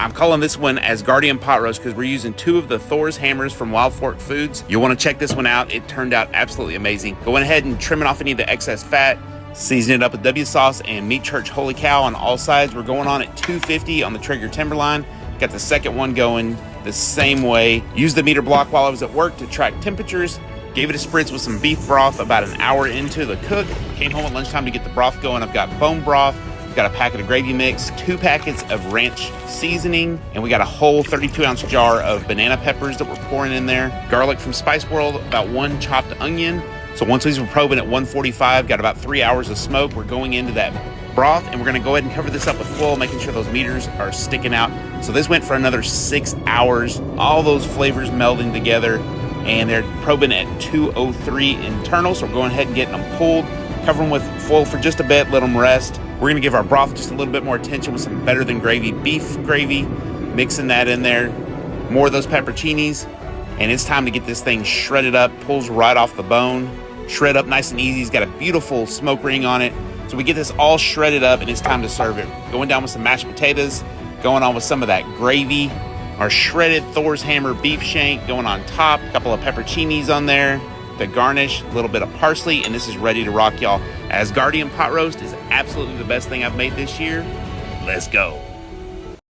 I'm calling this one Asgardian pot roast because we're using 2 of the Thor's hammers from Wild Fork Foods. You'll want to check this one out. It turned out absolutely amazing. Going ahead and trimming off any of the excess fat, seasoning it up with W sauce and Meat Church Holy Cow on all sides. We're going on at 250 on the Traeger Timberline. Got the second one going the same way. Used the meter block while I was at work to track temperatures. Gave it a spritz with some beef broth about an hour into the cook. Came home at lunchtime to get the broth going. I've got bone broth. Got a packet of gravy mix, 2 packets of ranch seasoning, and we got a whole 32-ounce jar of banana peppers that we're pouring in there. Garlic from Spice World, about 1 chopped onion. So once these were probing at 145, got about 3 hours of smoke. We're going into that broth, and we're gonna go ahead and cover this up with foil, making sure those meters are sticking out. So this went for another 6 hours, all those flavors melding together, and they're probing at 203 internal. So we're going ahead and getting them pulled, cover them with foil for just a bit, let them rest. We're gonna give our broth just a little bit more attention with some better than gravy beef gravy, mixing that in there, more of those pepperoncinis, and it's time to get this thing shredded up, pulls right off the bone, shred up nice and easy. It's got a beautiful smoke ring on it. So we get this all shredded up and it's time to serve it. Going down with some mashed potatoes, going on with some of that gravy, our shredded Thor's Hammer beef shank going on top, a couple of pepperoncinis on there, the garnish, a little bit of parsley, and this is ready to rock, y'all. Asgardian pot roast is absolutely the best thing I've made this year. Let's go.